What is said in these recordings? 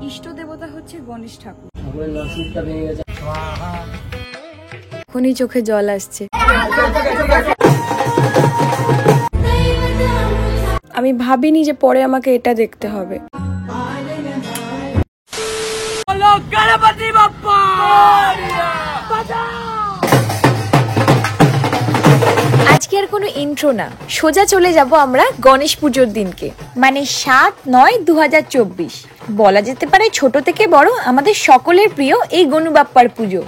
ইষ্ট দেবতা হচ্ছে গণেশ ঠাকুর। এখনই চোখে জল আসছে। আমি ভাবিনি যে পরে আমাকে এটা দেখতে হবে। আজকে আর কোনো ইন্ট্রো না, সোজা চলে যাব আমরা গণেশ পুজোর দিনকে, মানে 7/9/2024। বলা যেতে পারে ছোট থেকে বড় আমাদের সকলের প্রিয় এই গনু বাপ্পার পুজো।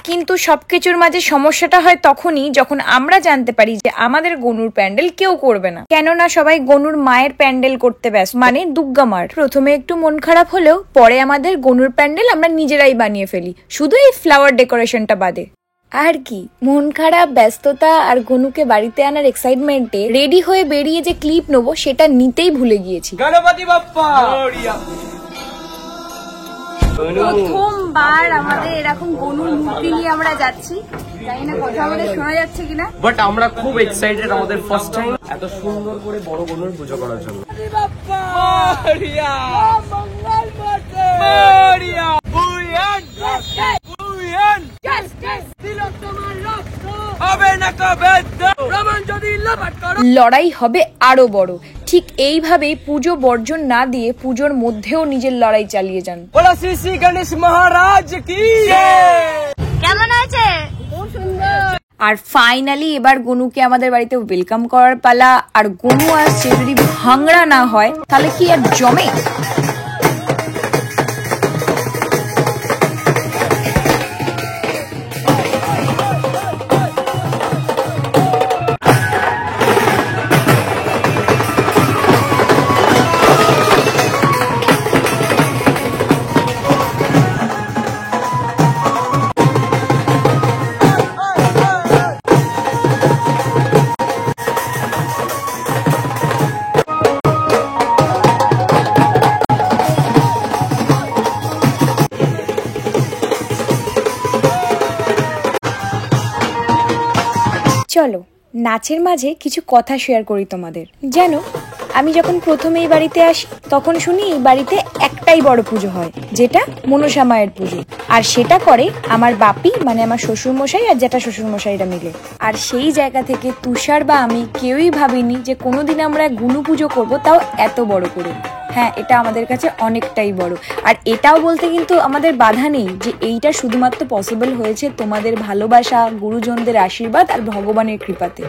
কিন্তু সবকিছুর মাঝে সমস্যাটা হয় তখনই যখন আমরা জানতে পারি যে আমাদের গনুর প্যান্ডেল কেউ করবে না, কেননা সবাই গনুর মায়ের প্যান্ডেল করতে ব্যস্ত, মানে দুর্গা মার। প্রথমে একটু মন খারাপ হলেও পরে আমাদের গনুর প্যান্ডেল আমরা নিজেরাই বানিয়ে ফেলি, শুধু এই ফ্লাওয়ার ডেকোরেশনটা বাদে। আর কি মন খারাপ, ব্যস্ততা আর গনুকে বাড়িতে আনার এক্সাইটমেন্টে রেডি হয়ে বেরিয়ে যে ক্লিপ নেবো সেটা নিতেই ভুলে গিয়েছি। গণপতি বাপ্পা প্রথমবার আমাদের এরকম গনুর মূর্তি নিয়ে আমরা যাচ্ছি, জানি না কথা আমাদের শোনা যাচ্ছে কিনা, বাট আমরা খুব এক্সাইটেড আমাদের ফার্স্ট টাইম এত সুন্দর করে বড় গনুর পুজো করার জন্য। লড়াই হবে আরো বড়। ঠিক এইভাবেই পুজো বর্জন না দিয়ে পুজোর মধ্যেও নিজের লড়াই চালিয়ে যান। বলো শ্রী শ্রী গণেশ মহারাজ কি। কেমন আছে? খুব সুন্দর। আর ফাইনালি এবার গনুকে আমাদের বাড়িতে ওয়েলকাম করার পালা। আর গনু আসছে, যদি ভাঙড়া না হয় তাহলে কি আর জমে। চলো নাচের মাঝে কিছু কথা শেয়ার করি তোমাদের। জানো, আমি যখন প্রথমে এই বাড়িতে আসি তখন শুনি এই বাড়িতে একটাই বড় পুজো হয়, যেটা মনসা মায়ের পুজো। আর সেটা করে আমার বাপি, মানে আমার শ্বশুরমশাই আর জ্যাঠা শ্বশুরমশাইরা মিলে। আর সেই জায়গা থেকে তুষার বা আমি কেউই ভাবিনি যে কোনোদিন আমরা গুনু পুজো করবো, তাও এত বড় করে। হ্যাঁ, এটা আমাদের কাছে অনেকটাই বড়। আর এটাও বলতে কিন্তু আমাদের বাধা নেই যে এইটা শুধুমাত্র পসিবল হয়েছে তোমাদের ভালোবাসা, গুরুজনদের আশীর্বাদ আর ভগবানের কৃপাতে।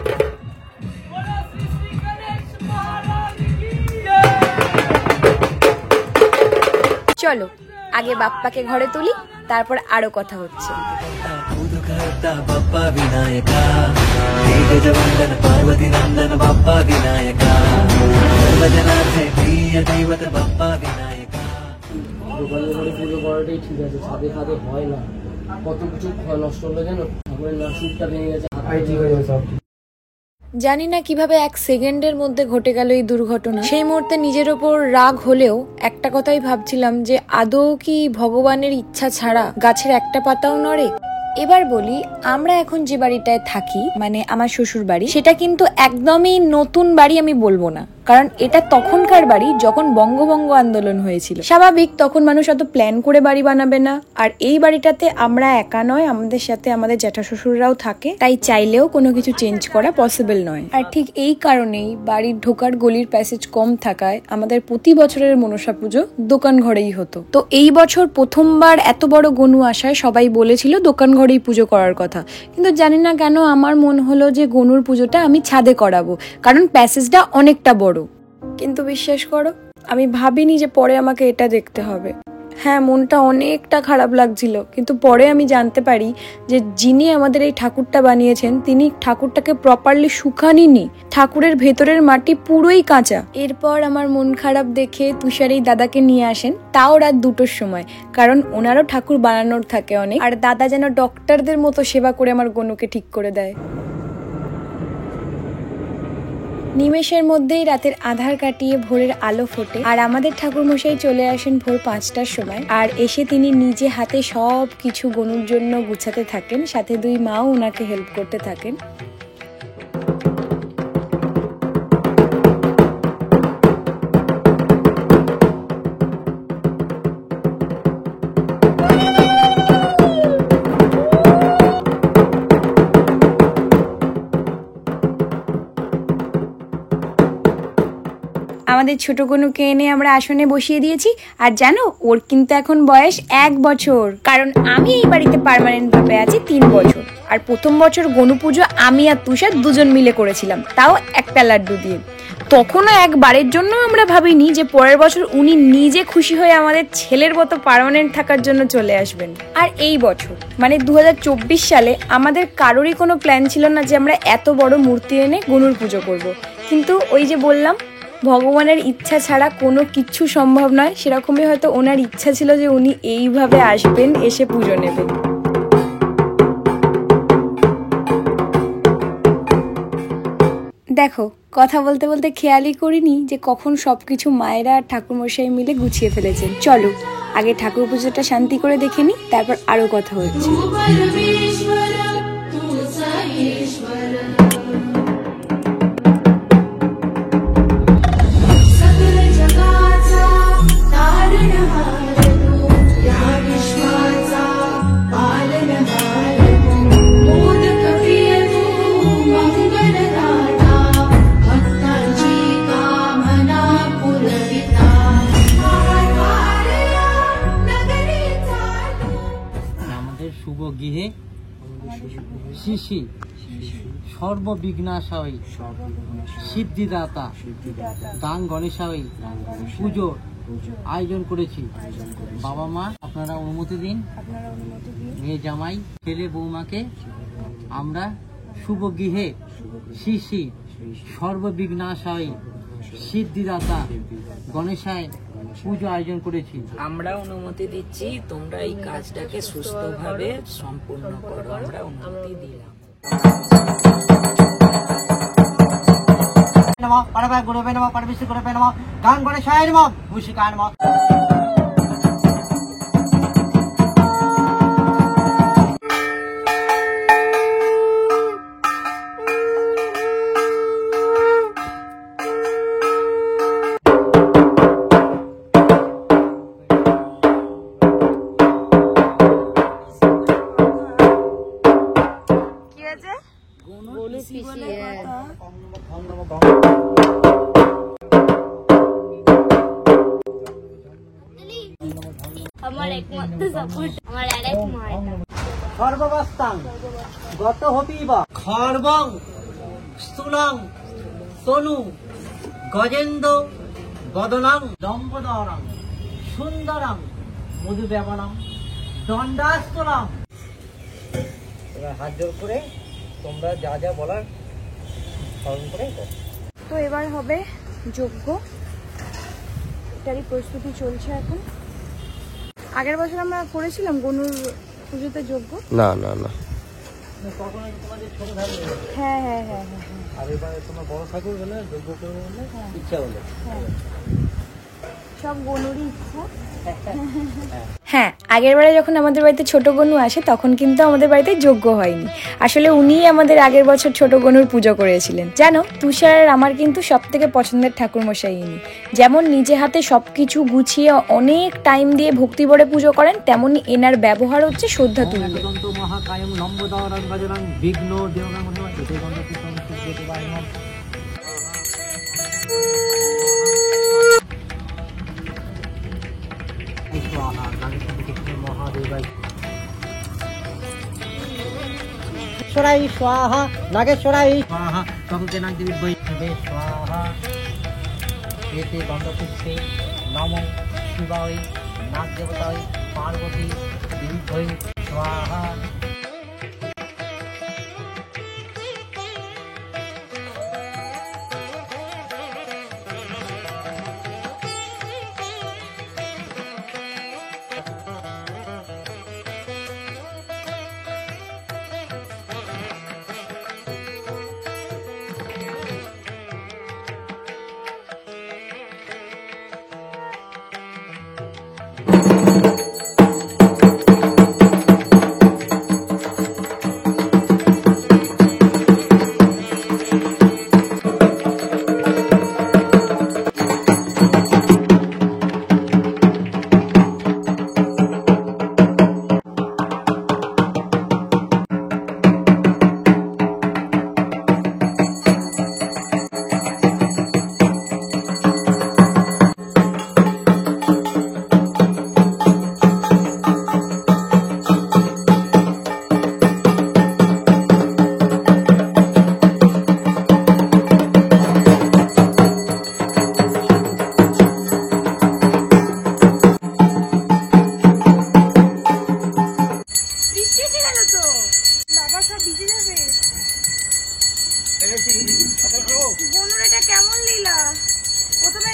চলো আগে বাপ্পাকে ঘরে তুলি, তারপর আরো কথা হচ্ছে। বাপ্পা বিনায়কা পার্বতী নন্দন বাপ্পা বিনায়কা সর্বজনার্থে প্রিয় দৈবত বাপ্পা বিনায়কা। দোকানে করে পুজো করাটাই ঠিক আছে, ছাদে ফাদে হয় না। কত কিছু নষ্ট হলো জানো, ঠাকুরের নাসুরটা ভেঙে গেছে, হাতায় ঠিক হয়ে যাবে সব। জানি না কিভাবে 1 সেকেন্ডের মধ্যে ঘটে গেল এই দুর্ঘটনা। সেই মুহূর্তে নিজের ওপর রাগ হলেও একটা কথাই ভাবছিলাম যে আদৌ কি ভগবানের ইচ্ছা ছাড়া গাছের একটা পাতাও নড়ে। এবার বলি, আমরা এখন যে বাড়িটায় থাকি, মানে আমার শ্বশুর বাড়ি, সেটা কিন্তু একদমই নতুন বাড়ি আমি বলবো না, কারণ এটা তখনকার বাড়ি যখন বঙ্গভঙ্গ আন্দোলন হয়েছিল। স্বাভাবিক, তখন মানুষ অত প্ল্যান করে বাড়ি বানাবে না। আর এই বাড়িটাতে আমরা একা নয়, আমাদের সাথে আমাদের জ্যাঠা শ্বশুররাও থাকে, তাই চাইলেও কোনো কিছু চেঞ্জ করা পসিবল নয়। আর ঠিক এই কারণেই বাড়ির ঢোকার গলির প্যাসেজ কম থাকায় আমাদের প্রতি বছরের মনসা পুজো দোকান ঘরেই হতো। তো এই বছর প্রথমবার এত বড় গনু আসায় সবাই বলেছিল দোকান ঘরেই পুজো করার কথা, কিন্তু জানি না কেন আমার মন হলো যে গনুর পুজোটা আমি ছাদে করাবো, কারণ প্যাসেজটা অনেকটা বড়। কিন্তু বিশ্বাস করো, আমি ভাবিনি যে পরে আমাকে এটা দেখতে হবে। হ্যাঁ, মনটা অনেকটা খারাপ লাগছিল, কিন্তু পরে আমি জানতে পারি যে যিনি আমাদের এই ঠাকুরটা বানিয়েছেন তিনি ঠাকুরটাকে প্রপারলি শুকানইনি, ঠাকুরের ভেতরের মাটি পুরোই কাঁচা। এরপর আমার মন খারাপ দেখে তুষার এই দাদাকে নিয়ে আসেন, তাও রাত 2টোর সময়, কারণ ওনারও ঠাকুর বানানোর থাকে অনেক। আর দাদা যেন ডক্টরদের মতো সেবা করে আমার গনুকে ঠিক করে দেয়। নিমেষের মধ্যেই রাতের আধার কাটিয়ে ভোরের আলো ফোটে, আর আমাদের ঠাকুরমশাই চলে আসেন ভোর 5টার সময়। আর এসে তিনি নিজে হাতে সব কিছু গনুর জন্য গুছাতে থাকেন, সাথে 2 মাও ওনাকে হেল্প করতে থাকেন। আমাদের ছোট গনুকে এনে আমরা আসনে বসিয়ে দিয়েছি। আর জানো, ওর কিন্তু এখন বয়স 1 বছর, কারণ আমি এই বাড়িতে পার্মানেন্ট ভাবে আছি 3 বছর। আর প্রথম বছর গনু পুজো আমি আর তুষার দুজন মিলে করেছিলাম, তাও একটা লাড্ডু দিয়ে। তখনও একবারের জন্য আমরা ভাবিনি যে পরের বছর উনি নিজে খুশি হয়ে আমাদের ছেলের মতো পার্মানেন্ট থাকার জন্য চলে আসবেন। আর এই বছর মানে 2024 সালে আমাদের কারোরই কোনো প্ল্যান ছিল না যে আমরা এত বড় মূর্তি এনে গনুর পুজো করব। কিন্তু ওই যে বললাম, ভগবানের ইচ্ছা ছাড়া কোনো কিচ্ছু সম্ভব নয়। সেরকমই হয়তো ওনার ইচ্ছা ছিল যে উনি এইভাবে আসবেন, এসে পুজো নেবেন। দেখো, কথা বলতে বলতে খেয়ালই করিনি যে কখন সবকিছু মায়েরা আর ঠাকুরমশাই মিলে গুছিয়ে ফেলেছেন। চলো আগে ঠাকুর পুজোটা শান্তি করে দেখে নি, তারপর আরো কথা হচ্ছে। শুভ গৃহে শিশি সর্ববিঘ্নাশয় সিদ্ধিদাতা দান গণেশায় পুজোর আয়োজন করেছি। বাবা মা আপনারা অনুমতি দিন, মেয়ে জামাই ছেলে বৌমাকে আমরা শুভ গৃহে শিশি সর্ববিঘ্নাশয় সিদ্ধিদাতা গণেশায় পুজো আয়োজন করেছি। আমরা অনুমতি দিচ্ছি, তোমরা এই কাজটাকে সুস্থভাবে সম্পূর্ণ করো, আমরা অনুমতি দিলাম। নমঃ পরমা গুরুবে নমঃ পরমেশ্বর গুরুবে নমঃ গান গণেশায় নমঃ মুশিকায় নমঃ। আমার একমাত্র সাপোর্ট আমার আরেক মায়ের। সর্ববস্তাং গত হবিব খর্বং স্থূলং তনু গজেন্দ্র বদনং দম্বদরং সুন্দরং মধুবেবনং দণ্ডাস্তরং। এবার হাত জোর করে তোমরা যা যা বলার স্মরণ করে করো। তো এবার হবে যজ্ঞ, এটারই প্রস্তুতি চলছে এখন। আগের বছর আমরা করেছিলাম গনুর পুজোতে যজ্ঞ। না না না, কখনো তোমাদের ছোট ঠাকুর হ্যাঁ হ্যাঁ হ্যাঁ হ্যাঁ আর এবারে তোমার বড় ঠাকুর হলে যজ্ঞ করবে বলে ইচ্ছা হলো। সব গনুরই ইচ্ছা। হ্যাঁ, আগের বারে যখন আমাদের বাড়িতে ছোট গনু আসে তখন কিন্তু আমাদের বাড়িতে যজ্ঞ হয়নি। আসলে উনিই আমাদের আগের বছর ছোট গনুর পুজো করেছিলেন। জানো, তুষার আর আমার কিন্তু সব থেকে পছন্দের ঠাকুরমশাই ইনি। যেমন নিজে হাতে সবকিছু গুছিয়ে অনেক টাইম দিয়ে ভক্তি ভরে পুজো করেন, তেমনি এনার ব্যবহার হচ্ছে শ্রদ্ধা তুল্য। মহাকায়ং লম্বোদরং গজরং বিঘ্ন দেবগং নাগেশ্বরাই স্বাহা নাগেশ্বরাই স্বাহা তবে নাগ দেবী বৈষ্ণবে স্বাহা এতে গন্ধপুষ্পে নমঃ শিবায় নাগ দেবতায় পার্বতী দেবী স্বাহা।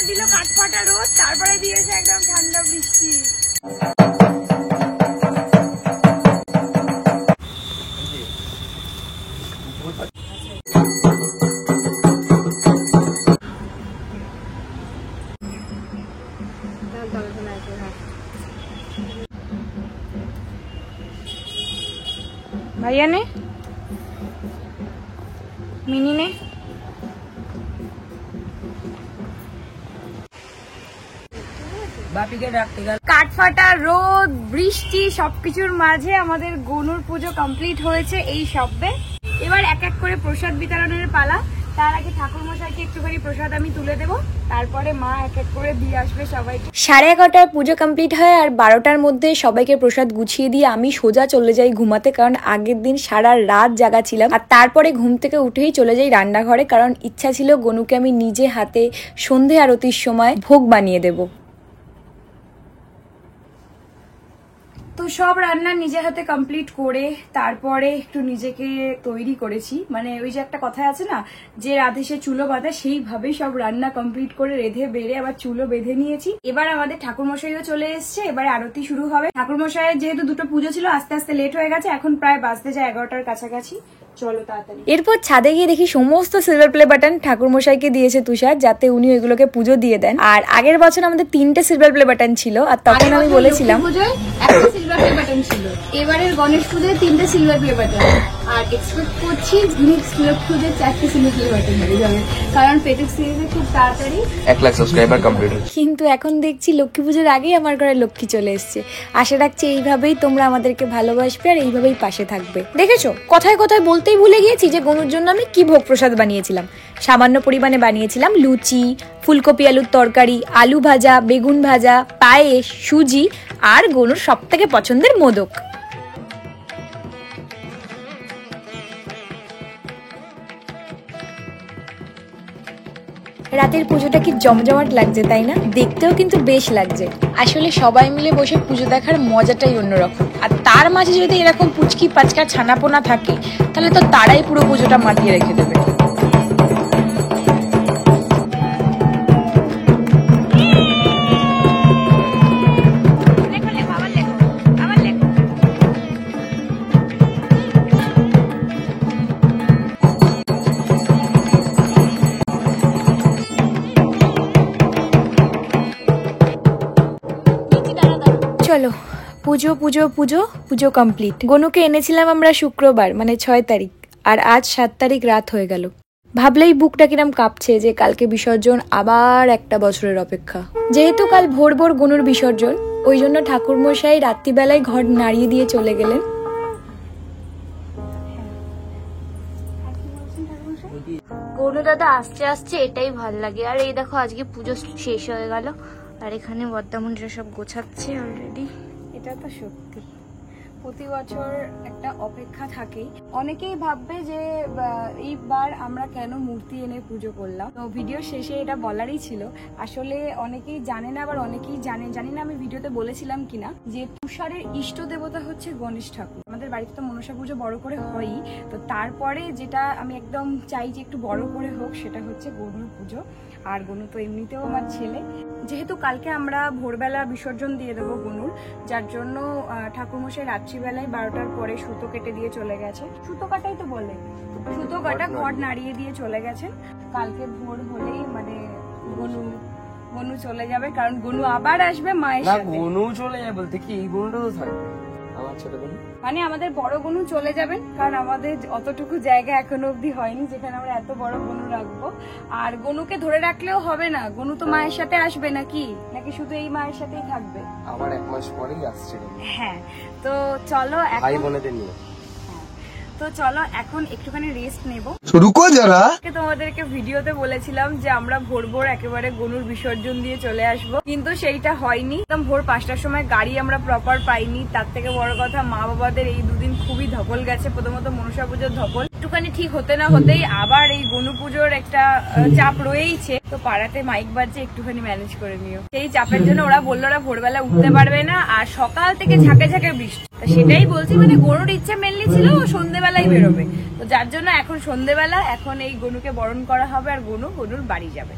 দিল কাঠফাটা রোদ, তারপরে দিয়েছে একদম ঠান্ডা বৃষ্টি। ভাইয়া নে, মিনি নে। বাপিকে ডাকতে গেল। কাঠফাটা রোদ, বৃষ্টি সবকিছুর মাঝে আমাদের গনুর পুজো কমপ্লিট হয়েছে এই শব্দে। এবার এক এক করে প্রসাদ বিতরণের পালা। তার আগে ঠাকুর মশাইকে একটুখানি প্রসাদ আমি তুলে দেবো, তারপরে মা এক এক করে দিয়ে আসবে সবাইকে। 11:30 পুজো কমপ্লিট হয় আর 12টার মধ্যে সবাইকে প্রসাদ গুছিয়ে দিয়ে আমি সোজা চলে যাই ঘুমাতে, কারণ আগের দিন সারা রাত জাগা ছিলাম। আর তারপরে ঘুম থেকে উঠেই চলে যাই রান্নাঘরে, কারণ ইচ্ছা ছিল গনুকে আমি নিজে হাতে সন্ধে আরতির সময় ভোগ বানিয়ে দেবো। তো সব রান্না নিজের হাতে কমপ্লিট করে তারপরে একটু নিজেকে তৈরি করেছি, মানে ওই যে একটা কথা আছে না যে রাধে সে চুলো বাঁধে, সেইভাবেই সব রান্না কমপ্লিট করে রেধে বেড়ে আবার চুলো বেঁধে নিয়েছি। এবার আমাদের ঠাকুরমশাইও চলে এসছে, এবারে আরতি শুরু হবে। ঠাকুরমশাইয়ের যেহেতু দুটো পুজো ছিল আস্তে আস্তে লেট হয়ে গেছে, এখন প্রায় বাজতে যায় 11টার কাছাকাছি। চলো তাড়াতাড়ি। এরপর ছাদে গিয়ে দেখি সমস্ত সিলভার প্লে বাটন ঠাকুরমশাইকে দিয়েছে তুষার, যাতে উনি ওইগুলোকে পুজো দিয়ে দেন। আর আগের বছর আমাদের 3টে সিলভার প্লে বাটন ছিল, আর তখন আমি বলেছিলাম একটা সিলভার প্লে বাটন ছিল, এবারের গণেশ পুজোয় 3টে সিলভার প্লে বাটন। আর এক্সপেক্ট করছি নেক্সট লক্ষ্য পুজোয় 4টে সিলভার প্লে বাটন হয়ে যাবে, কারণ পেটেক সিরিজে খুব তাড়াতাড়ি 1 লাখ সাবস্ক্রাইবার কমপ্লিট। কিন্তু এখন দেখছি লক্ষ্মী পুজোর আগেই আমার ঘরে লক্ষ্মী চলে এসছে। আশা রাখছি এইভাবেই তোমরা আমাদেরকে ভালোবাসবে আর এইভাবেই পাশে থাকবে। দেখেছো, কথায় কথায় বলতেই ভুলে গিয়েছি যে গনুর জন্য আমি কি ভোগ প্রসাদ বানিয়েছিলাম। সামান্য পরিমাণে বানিয়েছিলাম লুচি, ফুলকপি আলুর তরকারি, আলু ভাজা, বেগুন ভাজা, পায়েস, সুজি আর গনুর সবথেকে পছন্দের মোদক। রাতের পুজোটা কি জমজমাট লাগছে তাই না? দেখতেও কিন্তু বেশ লাগছে। আসলে সবাই মিলে বসে পুজো দেখার মজাটাই অন্যরকম। আর তার মাঝে যদি এরকম পুচকি পাচকা ছানাপোনা থাকে, তাহলে তো তারাই পুরো পুজোটা মাতিয়ে রেখে দেবে। চলো, পুজো পুজো পুজো পুজো কমপ্লিট। গনুকে এনেছিলাম আমরা শুক্রবার মানে 6 তারিখ, আর আজ 7 তারিখ রাত হয়ে গেল। ভাবলেই বুকটা কিরম কাঁপছে যে কালকে বিসর্জন, আবার একটা বছরের অপেক্ষা। যেহেতু কাল ভোর ভোর গনুর বিসর্জন, ওই জন্য ঠাকুরমশাই রাত্রিবেলায় ঘর নাড়িয়ে দিয়ে চলে গেলেন। গনু দাদা আসছে আসছে এটাই ভাল লাগে। আর এই দেখো আজকে পুজো শেষ হয়ে গেল, আর এখানে বর্দামনরা সব গোছাচ্ছে অলরেডি। এটা তো সত্যি, প্রতি বছর একটা অপেক্ষা থাকেই। অনেকেই ভাববে যে এইবার আমরা কেন মূর্তি এনে পুজো করলাম। তো ভিডিও শেষে এটা বলারই ছিল। আসলে অনেকেই জানে না, আবার অনেকেই জানি না আমি ভিডিওতে বলেছিলাম কিনা, যে তুষারের ইষ্ট দেবতা হচ্ছে গণেশ ঠাকুর। আমাদের বাড়িতে তো মনসা পুজো বড় করে হয়ই, তো তারপরে যেটা আমি একদম চাই যে একটু বড় করে হোক সেটা হচ্ছে গনুর পুজো। আর গনু তো এমনিতেও আমার ছেলে। যেহেতু কালকে আমরা ভোরবেলা বিসর্জন দিয়ে দেবো গনুর, যার জন্য ঠাকুরমশাই রাত্রিবেলায় 12টার পরে সুতো কেটে দিয়ে চলে গেছে। সুতো কাটাই তো বলে, সুতো কাটা ঘট নাড়িয়ে দিয়ে চলে গেছেন। কালকে ভোর হলেই মানে গনু চলে যাবে, কারণ গনু আবার আসবে মায়ের সাথে। গনু চলে যাবে বলতে কি এই গনুটা তো থাকবে আমার ছোট গনু, মানে আমাদের বড় গনু চলে যাবেন, কারণ আমাদের অতটুকু জায়গা এখনো অব্দি হয়নি যেখানে আমরা এত বড় গনু রাখবো। আর গনুকে ধরে রাখলেও হবে না, গনু তো মায়ের সাথে আসবে নাকি শুধু এই মায়ের সাথেই থাকবে? আবার 1 মাস পরেই আসছে। হ্যাঁ, তো চলো ভাই বোনেদের নিয়ে। তো চলো এখন একটুখানি রেস্ট নেবো। রুকো যারা, তোমাদেরকে ভিডিওতে বলেছিলাম যে আমরা ভোর ভোর একেবারে গনুর বিসর্জন দিয়ে চলে আসবো, কিন্তু সেইটা হয়নি। একদম ভোর 5টার সময় গাড়ি আমরা প্রপার পাইনি। তার থেকে বড় কথা, মা বাবাদের এই দুদিন খুবই ধকল গেছে। প্রথমত মনসা পুজোর ধকল, একটুখানি ঠিক হতে না হতেই আবার এই গনু পুজোর একটা চাপ রয়েইছে। তো পাড়াতে মাইক বাজছে, একটুখানি ম্যানেজ করে নিও। সেই চাপের জন্য ওরা বললো ওরা ভোরবেলা উঠতে পারবে না, আর সকাল থেকে ঝাঁকে ঝাঁকে বৃষ্টি। সেটাই বলছি, মানে গনুর ইচ্ছা মেনলি ছিল সন্ধ্যেবেলায় বেরোবে, তো যার জন্য এখন সন্ধ্যেবেলা এখন এই গনুকে বরণ করা হবে আর গনুর বাড়ি যাবে।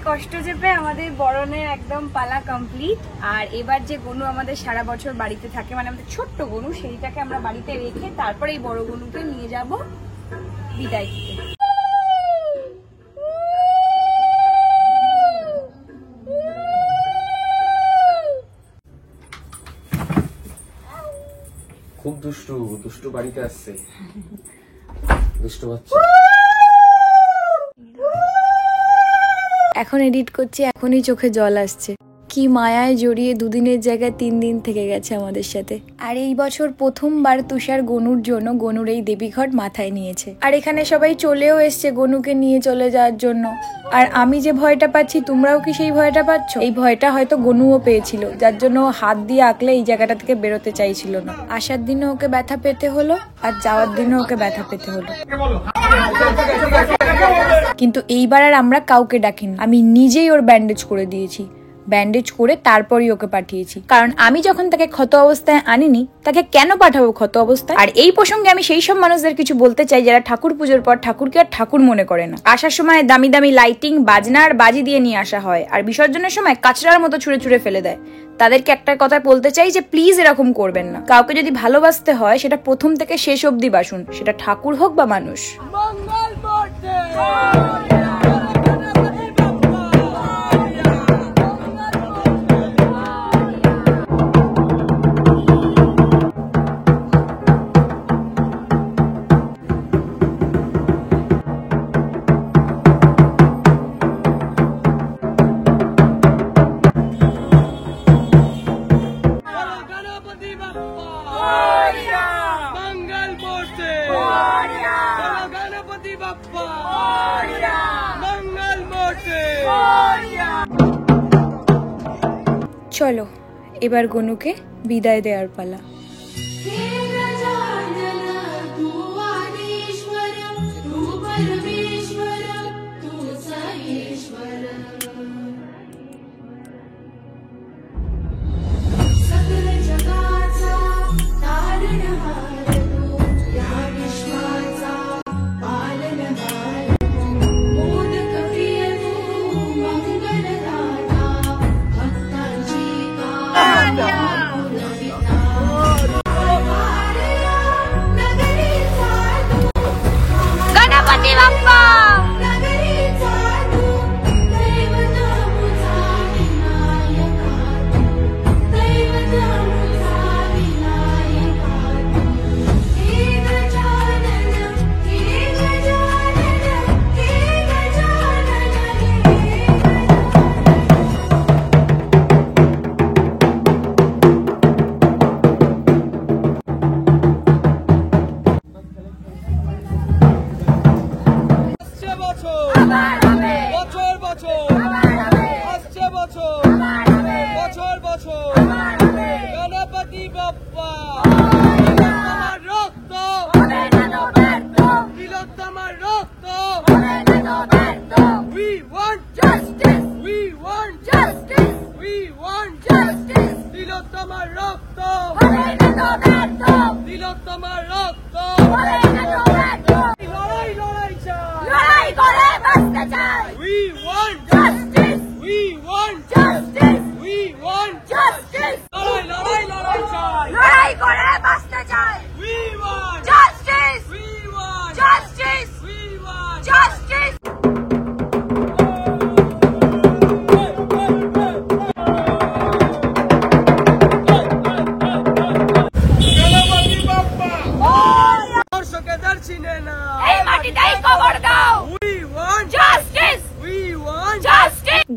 কষ্ট চেপে আমাদের বরণের একদম পালা কমপ্লিট। আর এবার যে গনু আমাদের সারা বছর বাড়িতে থাকে, মানে আমাদের ছোট্ট গনু, সেইটাকে আমরা বাড়িতে রেখে তারপরে এই বড় গনুকে নিয়ে যাব বিদায় দিতে। খুব দুষ্টু দুষ্টু বাড়িতে আসছে, দুষ্টু বাচ্চা। এখন এডিট করছি, এখনই চোখে জল আসছে। কি মায়ায় জড়িয়ে দুদিনের জায়গায় 3 দিন থেকে গেছে আমাদের সাথে। আর এই বছর প্রথমবার তুষার গনুর জন্য গনুর এই দেবীঘট মাথায় নিয়েছে। আর এখানে সবাই চলেও এসছে গনুকে নিয়ে চলে যাওয়ার জন্য। আর আমি যে ভয়টা পাচ্ছি, তোমরাও কি সেই ভয়টা পাচ্ছ? এই ভয়টা হয়তো গনুও পেয়েছিল, যার জন্য হাত দিয়ে আঁকলে এই জায়গাটা থেকে বেরোতে চাইছিল না। আসার দিনও ওকে ব্যথা পেতে হলো, আর যাওয়ার দিনও ওকে ব্যথা পেতে হলো। কিন্তু এইবার আর আমরা কাউকে ডাকিনি, আমি নিজেই ওর ব্যান্ডেজ করে দিয়েছি। ব্যান্ডেজ করে তারপরই ওকে পাঠিয়েছি, কারণ আমি যখন তাকে ক্ষত অবস্থায় আনিনি, তাকে কেন পাঠাবো ক্ষত অবস্থায়? আর এই প্রসঙ্গে আমি সেই সব মানুষদের কিছু বলতে চাই যারা ঠাকুর পুজোর পর ঠাকুরকে আর ঠাকুর মনে করে না। আসার সময় দামি দামি লাইটিং, বাজনা আর বাজি দিয়ে নিয়ে আসা হয়, আর বিসর্জনের সময় কাচড়ার মতো ছুঁড়ে ছুঁড়ে ফেলে দেয়। তাদেরকে একটা কথা বলতে চাই যে প্লিজ এরকম করবেন না। কাউকে যদি ভালোবাসতে হয়, সেটা প্রথম থেকে শেষ অবধি বাসুন, সেটা ঠাকুর হোক বা মানুষ। চলো এবার গনুকে বিদায় দেওয়ার পালা।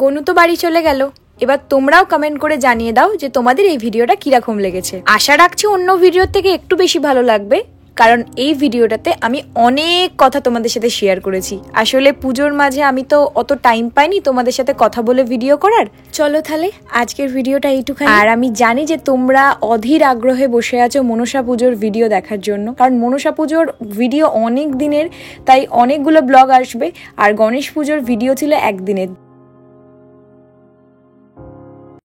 গনু তো বাড়ি চলে গেল। এবার তোমরাও কমেন্ট করে জানিয়ে দাও যে তোমাদের এই ভিডিওটা কিরকম লেগেছে। আশা রাখছি অন্য ভিডিওর থেকে একটু বেশি ভালো লাগবে। কারণ এই ভিডিওটাতে আমি অনেক কথা তোমাদের সাথে শেয়ার করেছি। আসলে পুজোর মাঝে আমি তো অত টাইম পাইনি তোমাদের সাথে কথা বলে ভিডিও করার। চলো তাহলে আজকের ভিডিওটা এইটুখানি। আর আমি জানি যে তোমরা অধীর আগ্রহে বসে আছো মনসা পুজোর ভিডিও দেখার জন্য, কারণ মনসা পুজোর ভিডিও অনেক দিনের, তাই অনেকগুলো ব্লগ আসবে। আর গণেশ পুজোর ভিডিও ছিল একদিনের।